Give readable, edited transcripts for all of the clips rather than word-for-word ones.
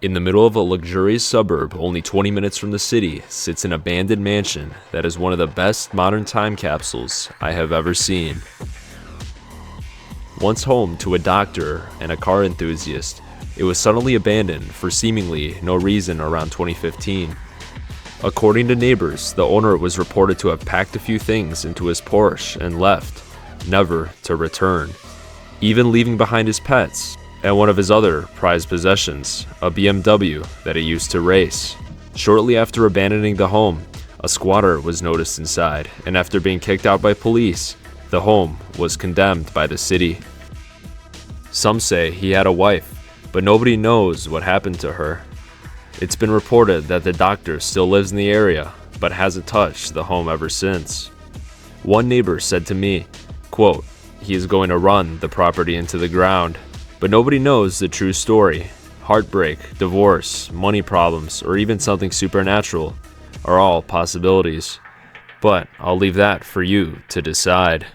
In the middle of a luxurious suburb, only 20 minutes from the city, sits an abandoned mansion that is one of the best modern time capsules I have ever seen. Once home to a doctor and a car enthusiast, it was suddenly abandoned for seemingly no reason around 2015. According to neighbors, the owner was reported to have packed a few things into his Porsche and left, never to return, even leaving behind his pets and one of his other prized possessions, a BMW that he used to race. Shortly after abandoning the home, a squatter was noticed inside, and after being kicked out by police, the home was condemned by the city. Some say he had a wife, but nobody knows what happened to her. It's been reported that the doctor still lives in the area, but hasn't touched the home ever since. One neighbor said to me, quote, "He is going to run the property into the ground." But nobody knows the true story. Heartbreak, divorce, money problems, or even something supernatural are all possibilities. But I'll leave that for you to decide.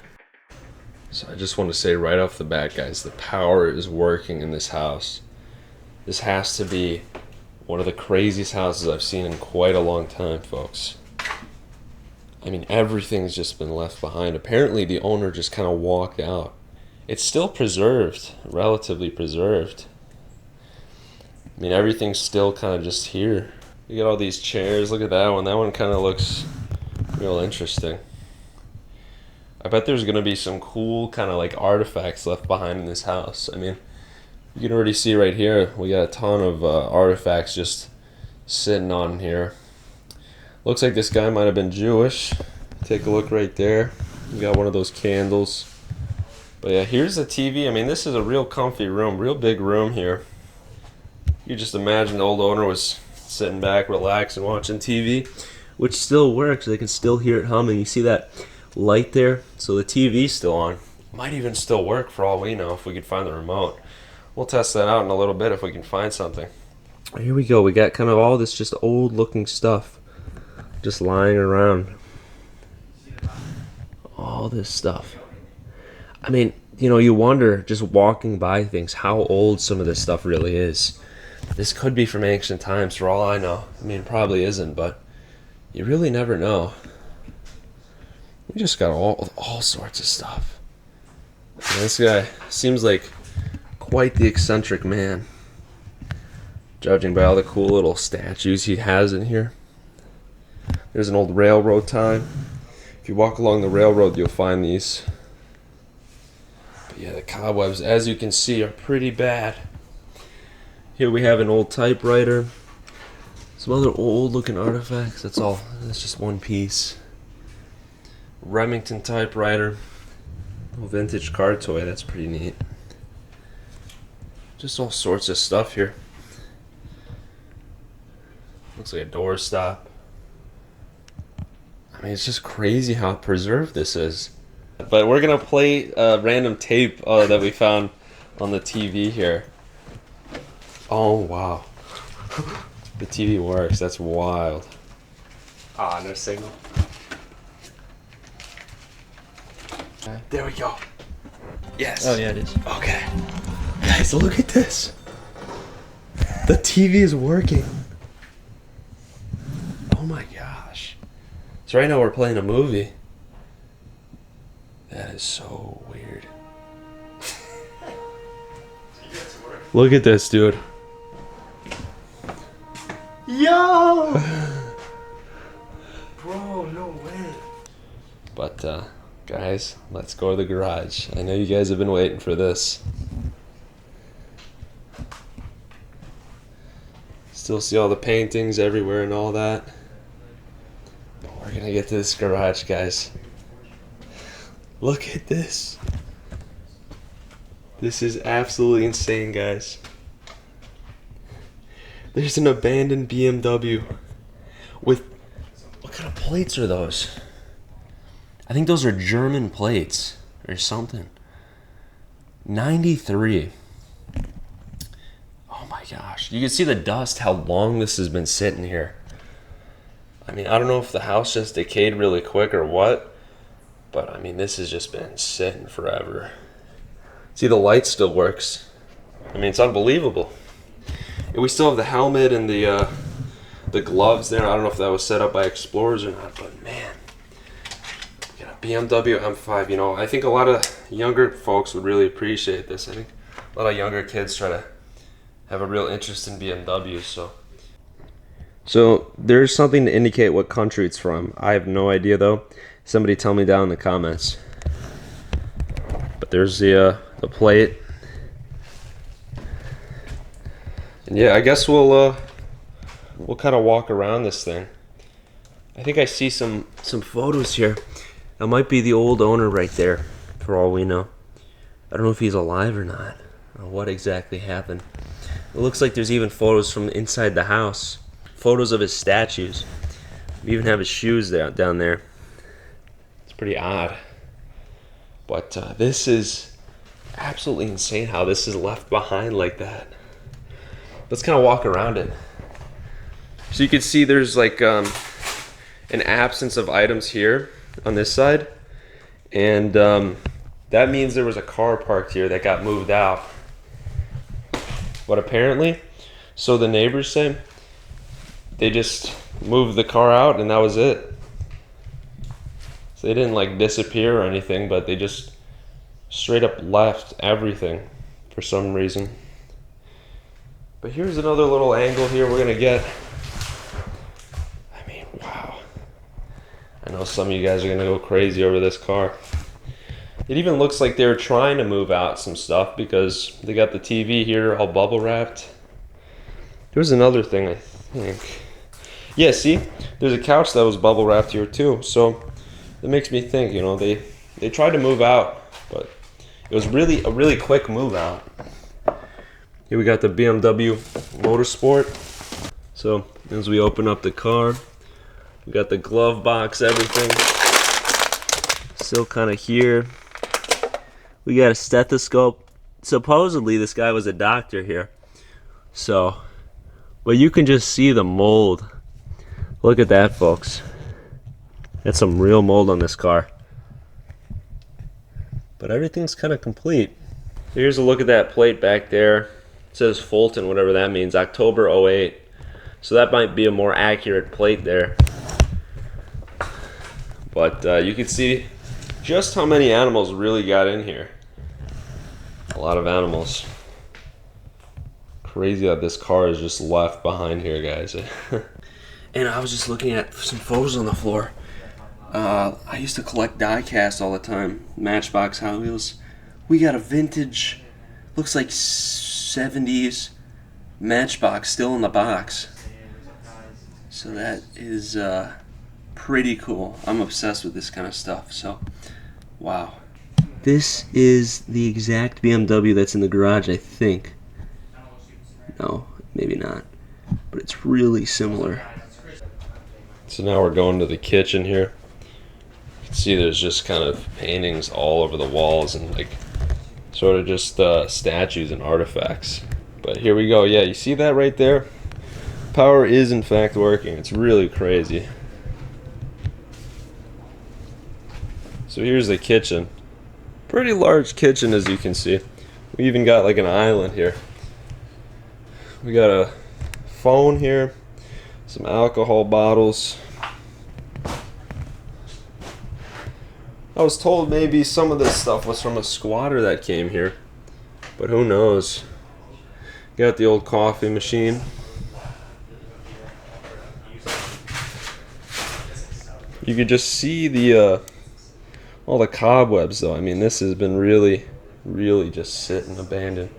So I just want to say right off the bat, guys, the power is working in this house. This has to be one of the craziest houses I've seen in quite a long time, folks. I mean, everything's just been left behind. Apparently, the owner just kind of walked out. It's still preserved, relatively preserved. I mean, everything's still kind of just here. You got all these chairs. Look at that one. That one kind of looks real interesting. I bet there's going to be some cool kind of like artifacts left behind in this house. I mean, you can already see right here, we got a ton of artifacts just sitting on here. Looks like this guy might have been Jewish. Take a look right there. We got one of those candles. But yeah, here's the TV. I mean, this is a real comfy room, real big room here. You just imagine the old owner was sitting back, relaxing, watching TV, which still works. They can still hear it humming. You see that light there? So the TV's still on. Might even still work for all we know if we could find the remote. We'll test that out in a little bit if we can find something. Here we go. We got kind of all this just old looking stuff just lying around. All this stuff. I mean, you know, you wonder, just walking by things, how old some of this stuff really is. This could be from ancient times for all I know. I mean, it probably isn't, but you really never know. We just got all sorts of stuff. And this guy seems like quite the eccentric man, judging by all the cool little statues he has in here. There's an old railroad tie. If you walk along the railroad, you'll find these. Yeah, the cobwebs, as you can see, are pretty bad. Here we have an old typewriter. Some other old-looking artifacts. That's just one piece. Remington typewriter. Little vintage car toy. That's pretty neat. Just all sorts of stuff here. Looks like a doorstop. I mean, it's just crazy how preserved this is. But we're going to play a random tape that we found on the TV here. Oh, wow. The TV works. That's wild. Ah, no signal. Okay. There we go. Yes. Oh, yeah, it is. Okay. Guys, look at this. The TV is working. Oh my gosh. So right now we're playing a movie. That is so weird. Look at this, dude. Yo! Bro, no way. But, guys, let's go to the garage. I know you guys have been waiting for this. Still see all the paintings everywhere and all that. We're gonna get to this garage, guys. Look at this. This is absolutely insane, guys. There's an abandoned BMW with... What kind of plates are those? I think those are German plates or something. 93. Oh my gosh. You can see the dust, how long this has been sitting here. I mean, I don't know if the house just decayed really quick or what. But, I mean, this has just been sitting forever. See, the light still works. I mean, it's unbelievable. And we still have the helmet and the gloves there. I don't know if that was set up by explorers or not, but man, got a BMW M5. You know, I think a lot of younger folks would really appreciate this. I think a lot of younger kids try to have a real interest in BMWs. So there's something to indicate what country it's from. I have no idea though. Somebody tell me down in the comments. But there's the plate. And yeah, I guess we'll kind of walk around this thing. I think I see some photos here. That might be the old owner right there, for all we know. I don't know if he's alive or not, or what exactly happened. It looks like there's even photos from inside the house. Photos of his statues. We even have his shoes down there. It's pretty odd. But this is absolutely insane how this is left behind like that. Let's kind of walk around it. So you can see there's like an absence of items here on this side. And that means there was a car parked here that got moved out. But apparently, so the neighbors say, they just moved the car out and that was it. So they didn't like disappear or anything, but they just straight up left everything for some reason. But here's another little angle here we're gonna get. I mean, wow. I know some of you guys are gonna go crazy over this car. It even looks like they were trying to move out some stuff because they got the TV here all bubble wrapped. There's another thing I think. Yeah, see, there's a couch that was bubble wrapped here too. So that makes me think, you know, they tried to move out, but it was really a really quick move out. Here we got the BMW Motorsport. So as we open up the car, we got the glove box, everything. Still kind of here. We got a stethoscope. Supposedly this guy was a doctor here. So, but you can just see the mold. Look at that, folks. That's some real mold on this car. But everything's kind of complete. Here's a look at that plate back there. It says Fulton, whatever that means, October 08. So that might be a more accurate plate there. But you can see just how many animals really got in here. A lot of animals. Crazy that this car is just left behind here, guys. And I was just looking at some photos on the floor. I used to collect die cast all the time, Matchbox Hot Wheels. We got a vintage, looks like 70s Matchbox still in the box. So that is pretty cool. I'm obsessed with this kind of stuff, so wow. This is the exact BMW that's in the garage, I think. No, maybe not. But it's really similar. So now we're going to the kitchen here. You can see there's just kind of paintings all over the walls and like sort of just statues and artifacts. But here we go. Yeah, you see that right there? Power is in fact working. It's really crazy. So here's the kitchen. Pretty large kitchen, as you can see. We even got like an island here. We got a phone here, some alcohol bottles. I was told maybe some of this stuff was from a squatter that came here, but who knows. Got the old coffee machine. You could just see the all the cobwebs though. I mean, this has been really just sitting abandoned.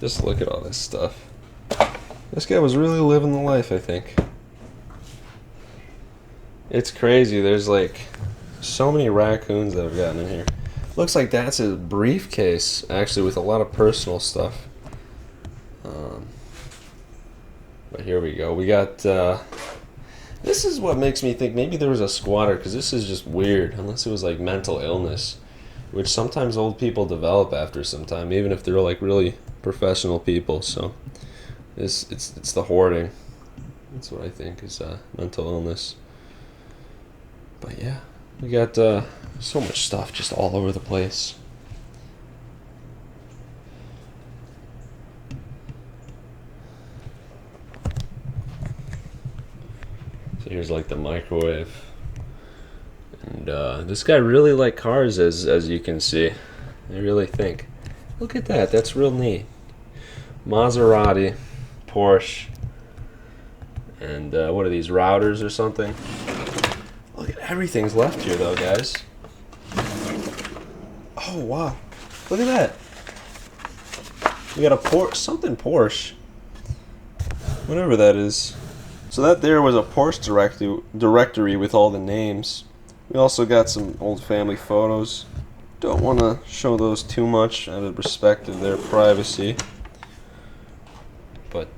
Just look at all this stuff. This guy was really living the life, I think. It's crazy. There's like so many raccoons that have gotten in here. Looks like that's a briefcase actually with a lot of personal stuff. But here we go. We got this is what makes me think maybe there was a squatter, because this is just weird, unless it was like mental illness, which sometimes old people develop after some time, even if they're like really professional people. So it's the hoarding. That's what I think is mental illness. But yeah, we got so much stuff just all over the place. So here's like the microwave. And this guy really liked cars, as you can see. I really think. Look at that. That's real neat. Maserati, Porsche, and what are these, routers or something? Look at everything's left here, though, guys. Oh wow! Look at that. We got a Porsche, something Porsche, whatever that is. So that there was a Porsche directory with all the names. We also got some old family photos. Don't want to show those too much out of respect of their privacy. But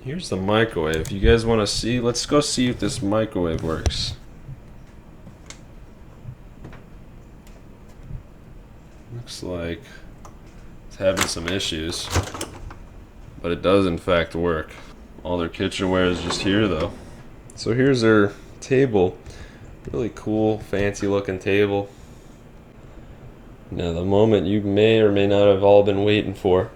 here's the microwave. You guys want to see? Let's go see if this microwave works. Looks like it's having some issues, but it does in fact work. All their kitchenware is just here though. So here's their table. Really cool, fancy looking table. Now the moment you may or may not have all been waiting for.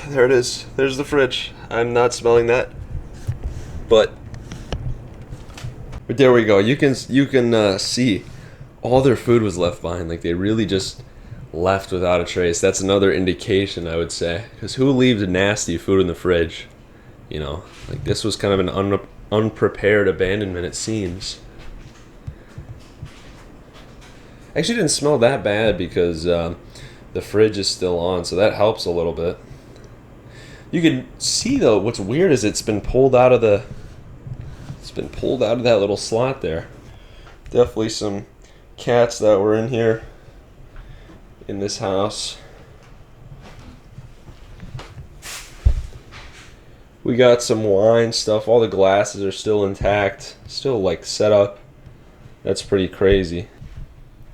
There it is. There's the fridge. I'm not smelling that, but there we go. You can see all their food was left behind. Like they really just left without a trace. That's another indication, I would say, because who leaves nasty food in the fridge? You know, like this was kind of an unprepared abandonment, it seems. Actually, didn't smell that bad because the fridge is still on, so that helps a little bit. You can see though, what's weird is it's been pulled out of that little slot there. Definitely some cats that were in here in this house. We got some wine stuff. All the glasses are still intact, still like set up. That's pretty crazy.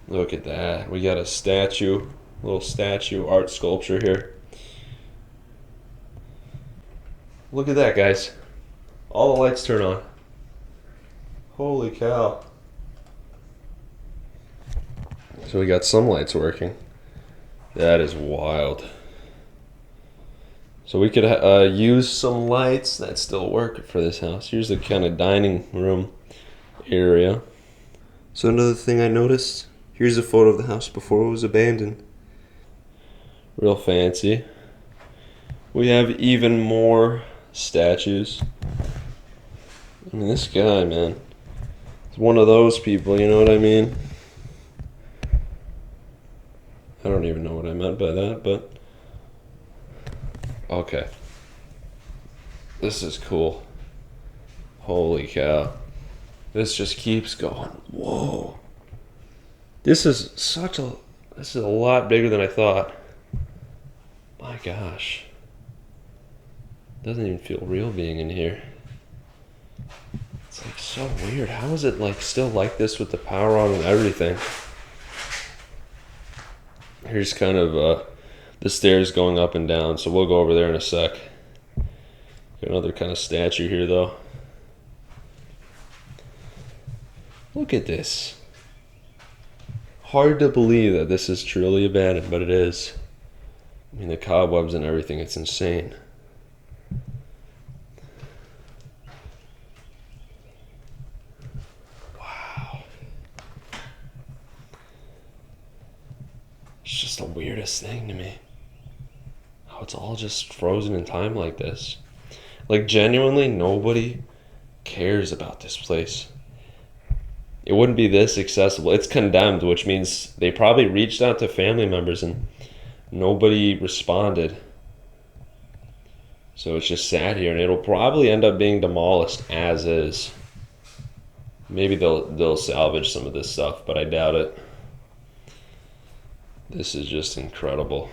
Look at that. We got a statue, little statue art sculpture here. Look at that, guys. All the lights turn on. Holy cow. So we got some lights working. That is wild. So we could use some lights that still work for this house. Here's the kind of dining room area. So another thing I noticed, here's a photo of the house before it was abandoned. Real fancy. We have even more statues. I mean, this guy, man, is one of those people, you know what I mean? I don't even know what I meant by that, but okay. This is cool. Holy cow. This just keeps going. Whoa. This is a lot bigger than I thought. My gosh. Doesn't even feel real being in here. It's like so weird. How is it like still like this with the power on and everything? Here's kind of the stairs going up and down, so we'll go over there in a sec. Got another kind of statue here though. Look at this. Hard to believe that this is truly abandoned, but it is. I mean, the cobwebs and everything, it's insane. Wow. It's just the weirdest thing to me. How it's all just frozen in time like this. Like, genuinely, nobody cares about this place. It wouldn't be this accessible. It's condemned, which means they probably reached out to family members and nobody responded. So it's just sat here, and it'll probably end up being demolished as is. Maybe they'll salvage some of this stuff, but I doubt it. This is just incredible.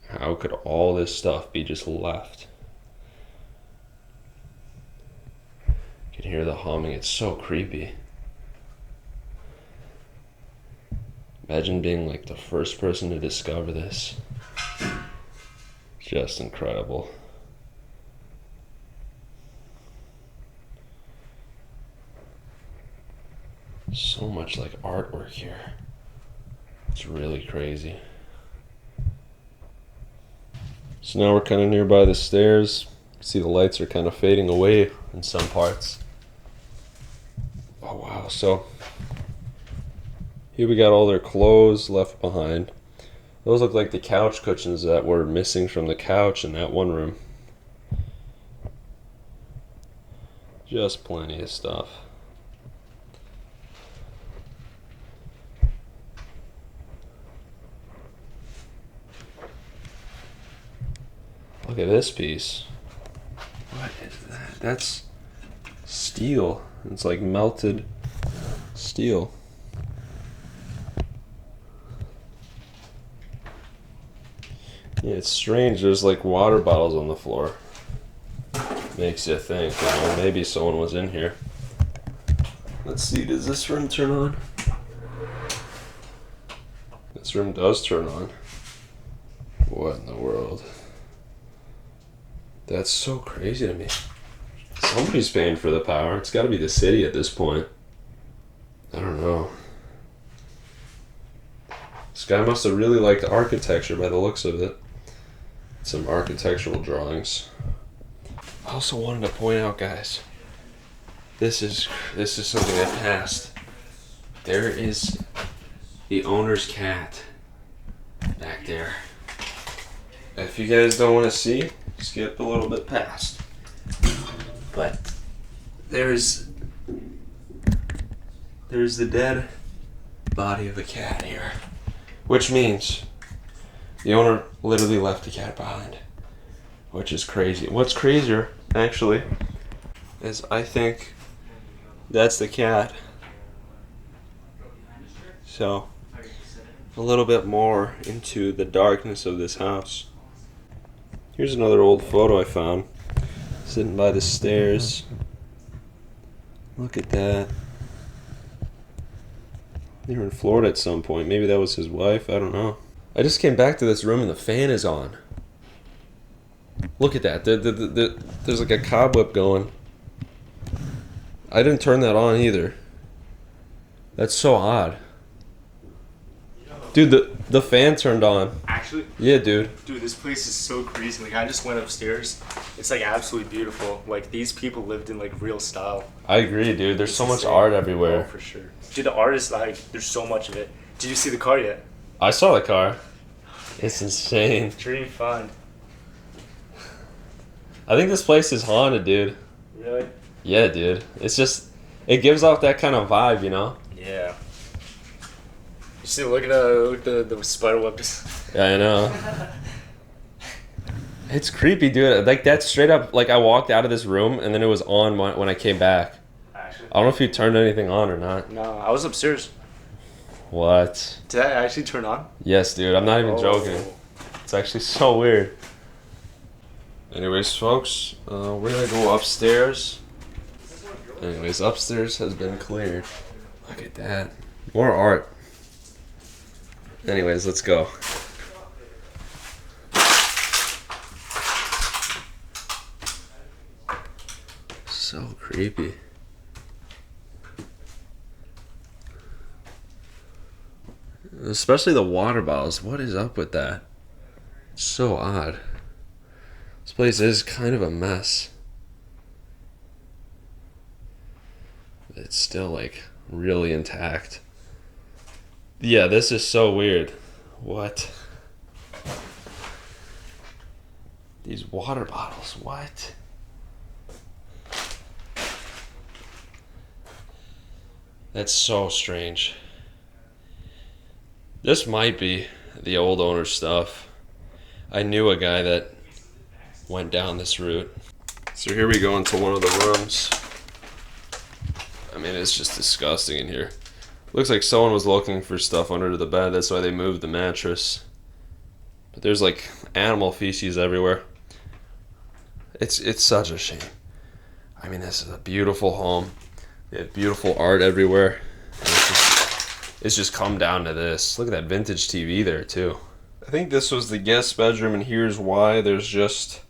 How could all this stuff be just left? You can hear the humming. It's so creepy. Imagine being like the first person to discover this. Just incredible. So much like artwork here. It's really crazy. So now we're kind of nearby the stairs. See the lights are kind of fading away in some parts. Oh wow, so here we got all their clothes left behind. Those look like the couch cushions that were missing from the couch in that one room. Just plenty of stuff. Look at this piece. What is that? That's steel. It's like melted steel. Yeah, it's strange. There's like water bottles on the floor. Makes you think, you know, maybe someone was in here. Let's see, does this room turn on? This room does turn on. What in the world? That's so crazy to me. Somebody's paying for the power. It's got to be the city at this point. I don't know. This guy must have really liked architecture by the looks of it. Some architectural drawings. I also wanted to point out, guys, this is something that passed. There is the owner's cat back there. If you guys don't want to see, skip a little bit past. But there's the dead body of a cat here, which means the owner literally left the cat behind, which is crazy. What's crazier, actually, is I think that's the cat. So, a little bit more into the darkness of this house. Here's another old photo I found, sitting by the stairs. Look at that. They were in Florida at some point. Maybe that was his wife. I don't know. I just came back to this room and the fan is on. Look at that. There's like a cobweb going. I didn't turn that on either. That's so odd. Dude, the fan turned on. Actually? Yeah, dude. Dude, this place is so crazy. Like, I just went upstairs. It's like absolutely beautiful. Like, these people lived in like real style. I agree, dude. There's It's so much insane. art everywhere. Oh, for sure. Dude, the art is like, there's so much of it. Did you see the car yet? I saw the car. It's insane. Dream find. I think this place is haunted, dude. Really? Yeah, dude. It's just, it gives off that kind of vibe, you know? Yeah. You see, look at the spider web. Yeah, I know. It's creepy, dude. Like, that's straight up, like, I walked out of this room, and then it was on when I came back. Actually. I don't know if you turned anything on or not. No, I was upstairs. What? Did that actually turn on? Yes, dude. I'm not even Oh. joking. It's actually so weird. Anyways, folks, we're gonna go upstairs. Anyways, upstairs has been cleared. Look at that. More art. Anyways, let's go. So creepy. Especially the water bottles. What is up with that? It's so odd. This place is kind of a mess. It's still like really intact. Yeah, this is so weird. What? These water bottles, what? That's so strange. This might be the old owner's stuff. I knew a guy that went down this route. So here we go into one of the rooms. I mean, it's just disgusting in here. Looks like someone was looking for stuff under the bed. That's why they moved the mattress. But there's like animal feces everywhere. It's such a shame. I mean, this is a beautiful home. They have beautiful art everywhere. And it's just come down to this. Look at that vintage TV there too. I think this was the guest bedroom, and here's why. There's just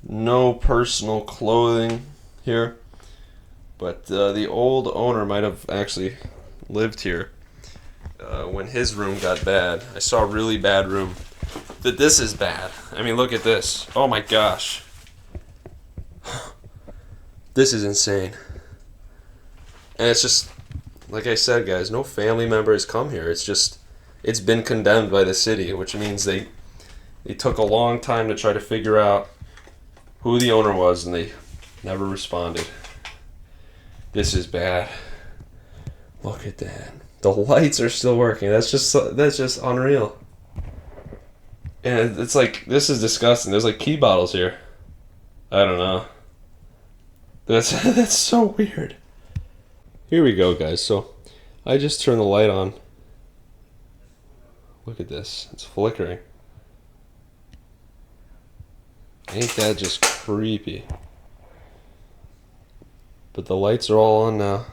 no personal clothing here. But the old owner might have actually lived here when his room got bad. I saw a really bad room that this is bad. I mean, look at this. Oh my gosh. This is insane. And it's just, like I said, guys, no family members come here. It's been condemned by the city, which means they took a long time to try to figure out who the owner was, and they never responded. This is bad. Look at that. The lights are still working. That's just unreal. And it's like, this is disgusting. There's like pee bottles here. I don't know. That's so weird. Here we go, guys. So I just turned the light on. Look at this. It's flickering. Ain't that just creepy? But the lights are all on now.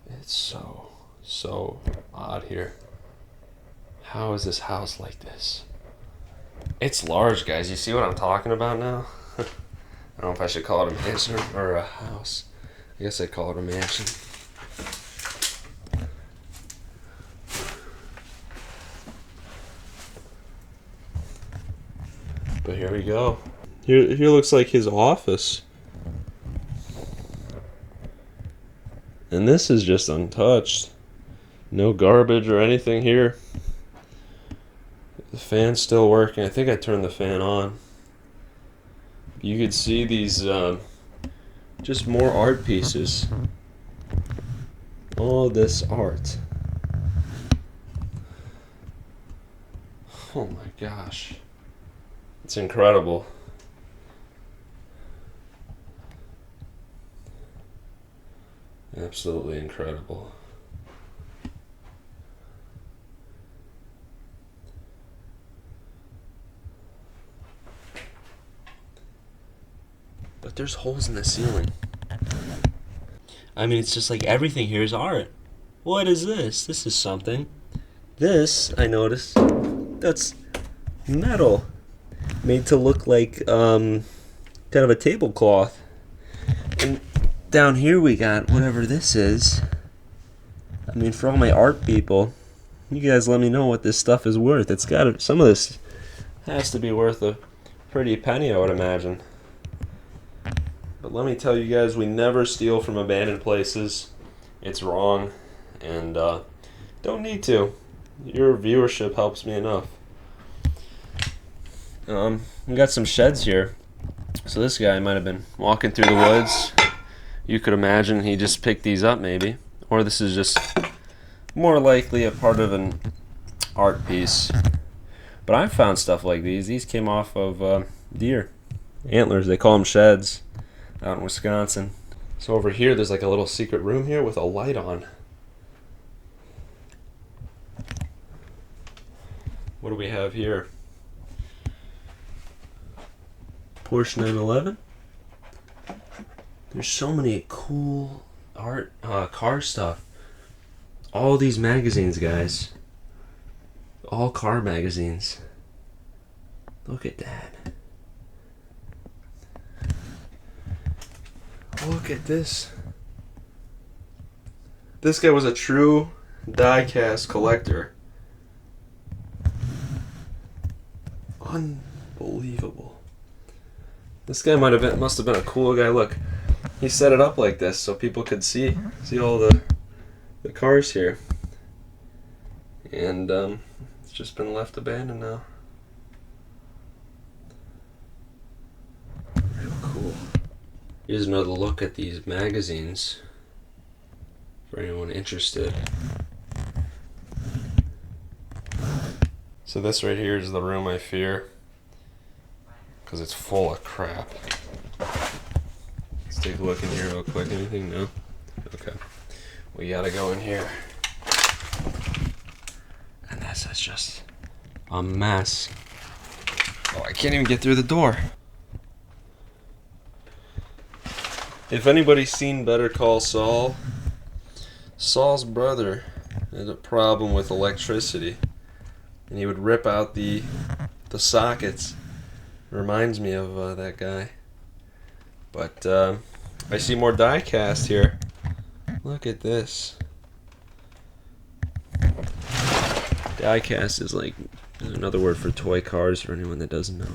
It's so odd here. How is this house like this? It's large, guys. You see what I'm talking about now? I don't know if I should call it a mansion or a house. I guess I'd call it a mansion. But here we go. Here looks like his office. And this is just untouched. No garbage or anything here. The fan's still working. I think I turned the fan on. You could see these just more art pieces. All this art. Oh my gosh. It's incredible. Absolutely incredible. But there's holes in the ceiling. I mean, it's just like everything here is art. What is this? This is something. This, I noticed, that's metal. Made to look like kind of a tablecloth. And down here we got whatever this is. I mean, for all my art people, you guys let me know what this stuff is worth. It's got some of this has to be worth a pretty penny, I would imagine. But let me tell you guys, we never steal from abandoned places. It's wrong, and don't need to. Your viewership helps me enough. We got some sheds here. So this guy might have been walking through the woods. You could imagine he just picked these up maybe. Or this is just more likely a part of an art piece. But I've found stuff like these. These came off of deer. Antlers, they call them sheds out in Wisconsin. So over here there's like a little secret room here with a light on. What do we have here? Porsche 911. There's so many cool art, car stuff. All these magazines, guys. All car magazines. Look at that. Look at this. This guy was a true die-cast collector. Unbelievable. This guy must have been a cool guy. Look, he set it up like this so people could see all the cars here. And it's just been left abandoned now. Real cool. Here's another look at these magazines for anyone interested. So this right here is the room I fear, because it's full of crap. Let's take a look in here real quick. Anything? No? Okay. We gotta go in here. And this is just a mess. Oh, I can't even get through the door. If anybody's seen Better Call Saul, Saul's brother had a problem with electricity. And he would rip out the sockets. Reminds me of that guy. But I see more die cast here. Look at this. Die cast is like There's another word for toy cars for anyone that doesn't know.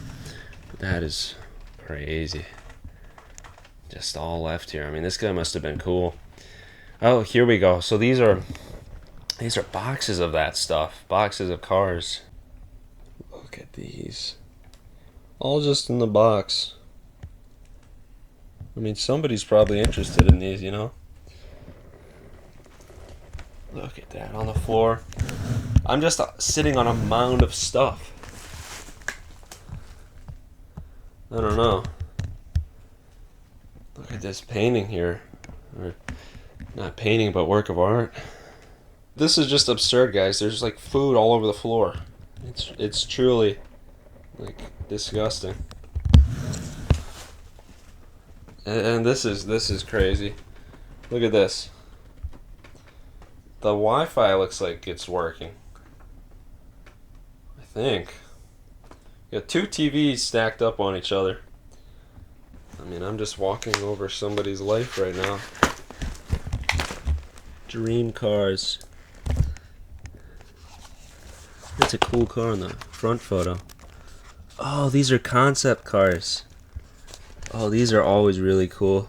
But that is crazy. Just all left here. I mean, this guy must have been cool. Oh, here we go. So these are boxes of that stuff. Boxes of cars. Look at these. All just in the box. I mean, somebody's probably interested in these, you know? Look at that on the floor. I'm just sitting on a mound of stuff. I don't know. Look at this painting here. Or not painting, but work of art. This is just absurd, guys. There's like food all over the floor. It's truly like disgusting. And this is crazy. Look at this. The Wi-Fi looks like it's working. I think. You got two TVs stacked up on each other. I mean, I'm just walking over somebody's life right now. Dream cars. That's a cool car in the front photo. Oh, these are concept cars. Oh, these are always really cool.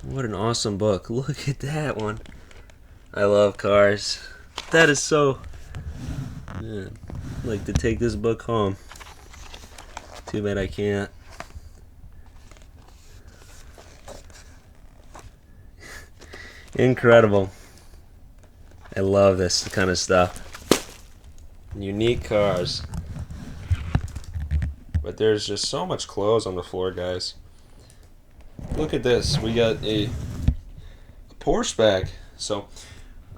What an awesome book. Look at that one. I love cars. That is so... Yeah, I'd like to take this book home. Too bad I can't. Incredible. I love this kind of stuff. Unique cars. But there's just so much clothes on the floor, guys. Look at this. We got a Porsche bag. So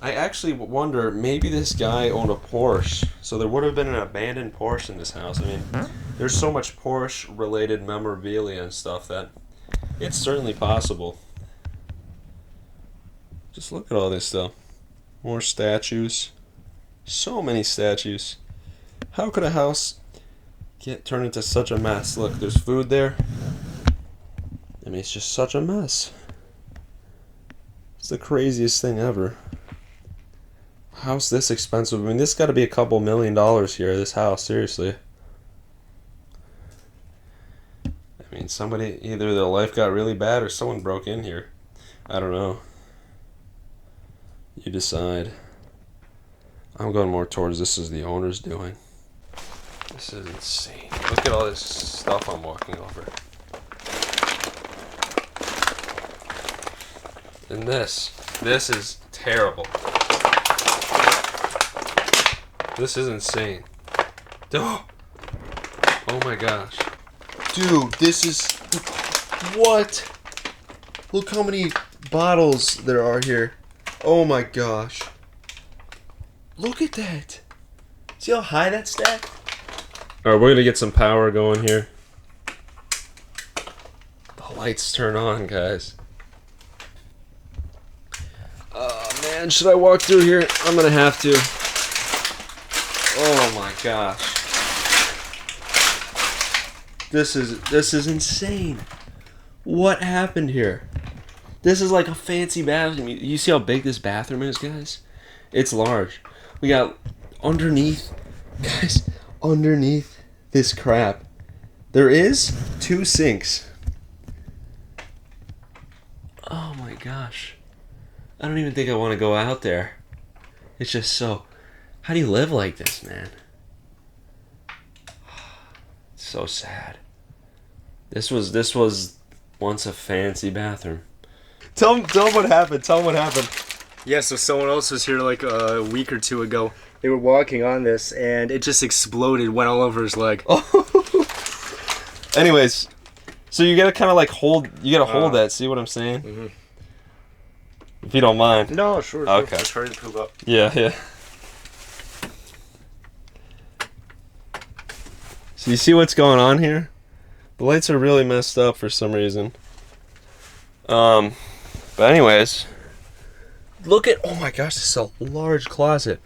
I actually wonder, maybe this guy owned a Porsche. So there would have been an abandoned Porsche in this house. I mean, there's so much Porsche-related memorabilia and stuff that it's certainly possible. Just look at all this stuff. More statues. So many statues. How could a house get turned into such a mess? Look, there's food there. I mean, it's just such a mess. It's the craziest thing ever. House this expensive? I mean, this got to be a couple $1,000,000 here, this house, seriously. I mean, somebody, either their life got really bad or someone broke in here. I don't know. You decide. I'm going more towards this is the owner's doing. This is insane. Look at all this stuff I'm walking over. And this is terrible. This is insane. Oh my gosh. Dude, this is... What? Look how many bottles there are here. Oh my gosh. Look at that. See how high that's stacked? Alright, we're gonna get some power going here. The lights turn on, guys. Oh man, should I walk through here? I'm gonna have to. Oh my gosh. This is insane. What happened here? This is like a fancy bathroom. You see how big this bathroom is, guys? It's large. We got underneath, guys, underneath this crap, there is 2 sinks. Oh my gosh. I don't even think I want to go out there. It's just so... How do you live like this, man? It's so sad. This was once a fancy bathroom. Tell them what happened. Tell them what happened. Yeah, so someone else was here like a week or two ago. They were walking on this, and it just exploded, went all over his leg. Anyways, so you gotta kind of like hold. You gotta hold that. See what I'm saying? Mm-hmm. If you don't mind. No, sure. Okay. It's hard to poop up. Yeah. So you see what's going on here? The lights are really messed up for some reason. But anyways, look at, oh my gosh, this is a large closet.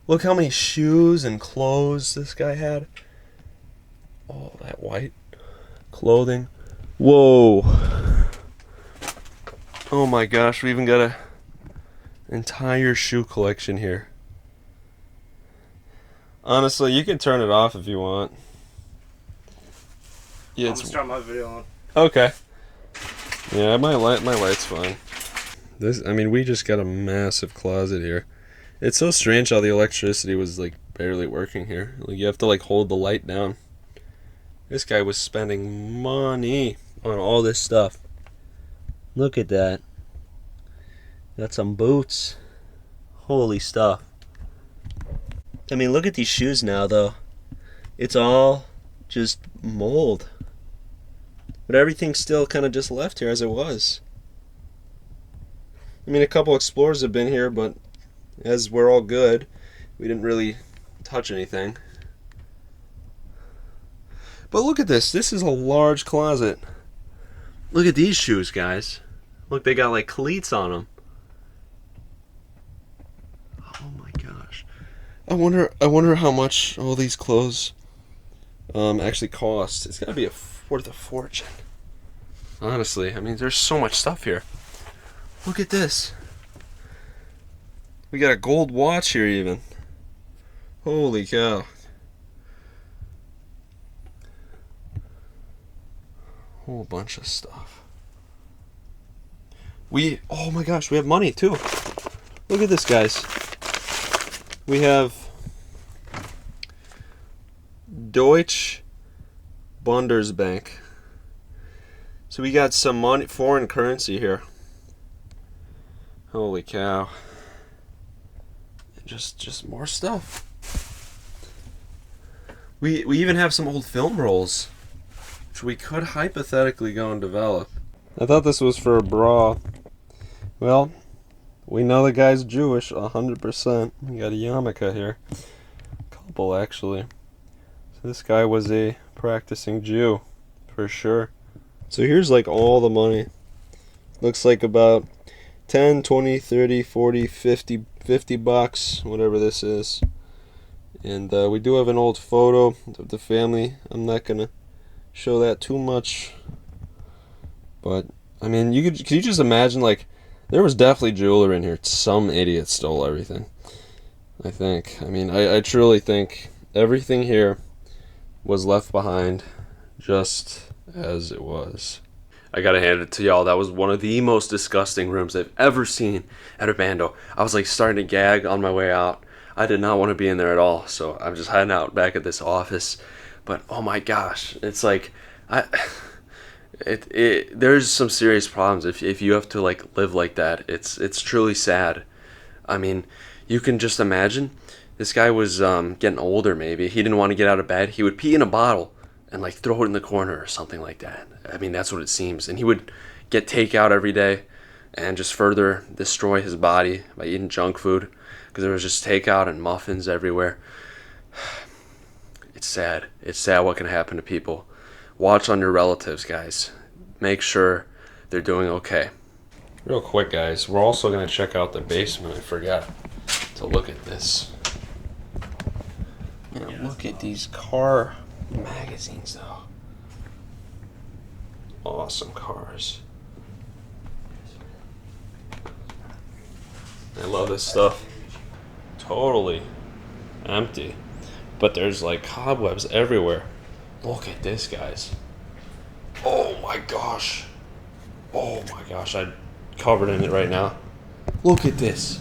Look how many shoes and clothes this guy had. Oh, that white clothing. Whoa. Oh my gosh, we even got a entire shoe collection here. Honestly, you can turn it off if you want. Yeah, I'm gonna start my video on. okay. Yeah, my light's fine. I mean, we just got a massive closet here. It's so strange how the electricity was like barely working here. Like you have to like hold the light down. This guy was spending money on all this stuff. Look at that. Got some boots. Holy stuff. I mean, look at these shoes now, though. It's all just mold. But everything's still kind of just left here as it was. I mean, a couple explorers have been here, but as we're all good, we didn't really touch anything. But look at this. This is a large closet. Look at these shoes, guys. Look, they got like cleats on them. Oh my gosh. I wonder how much all these clothes actually cost. It's gotta be worth a fortune. Honestly, I mean, there's so much stuff here. Look at this. We got a gold watch here even. Holy cow. Whole bunch of stuff. Oh my gosh, we have money too. Look at this, guys. We have Deutsche Bundesbank. So we got some money, foreign currency here. Holy cow. Just more stuff. We even have some old film rolls, which we could hypothetically go and develop. I thought this was for a bra. Well, we know the guy's Jewish, 100%. We got a yarmulke here. Couple, actually. So this guy was a practicing Jew, for sure. So here's like all the money. Looks like about 10, 20, 30, 40, 50 bucks, whatever this is. And we do have an old photo of the family. I'm not gonna show that too much. But, I mean, could you just imagine, like, there was definitely jewelry in here. Some idiot stole everything, I think. I mean, I truly think everything here was left behind just as it was. I gotta hand it to y'all. That was one of the most disgusting rooms I've ever seen at a bando. I was like starting to gag on my way out. I did not want to be in there at all, so I'm just hiding out back at this office. But oh my gosh, it's like there's some serious problems if you have to like live like that. It's truly sad. I mean, you can just imagine this guy was getting older. Maybe he didn't want to get out of bed. He would pee in a bottle and like throw it in the corner or something like that. I mean, that's what it seems. And he would get takeout every day and just further destroy his body by eating junk food because there was just takeout and muffins everywhere. It's sad. It's sad what can happen to people. Watch on your relatives, guys. Make sure they're doing okay. Real quick, guys, we're also going to check out the basement. I forgot to look at this. Man, look at these car magazines, though. Awesome cars. I love this stuff. Totally empty. But there's like cobwebs everywhere. Look at this, guys. Oh my gosh. Oh my gosh, I'm covered in it right now. Look at this.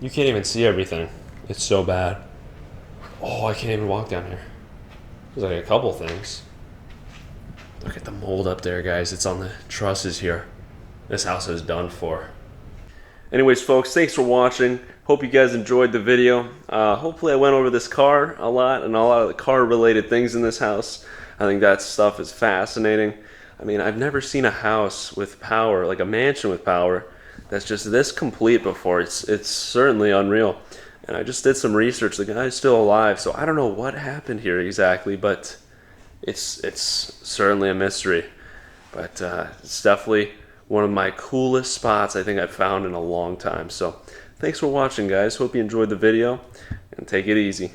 You can't even see everything. It's so bad. Oh, I can't even walk down here. There's like a couple things. Look at the mold up there, guys. It's on the trusses here. This house is done for. Anyways, folks, thanks for watching. Hope you guys enjoyed the video. Hopefully I went over this car a lot and a lot of the car related things in this house. I think that stuff is fascinating. I mean, I've never seen a house with power, like a mansion with power, that's just this complete before. It's certainly unreal. And I just did some research. The guy's still alive, so I don't know what happened here exactly, but it's certainly a mystery. But it's definitely one of my coolest spots I think I've found in a long time. So thanks for watching, guys. Hope you enjoyed the video, and take it easy.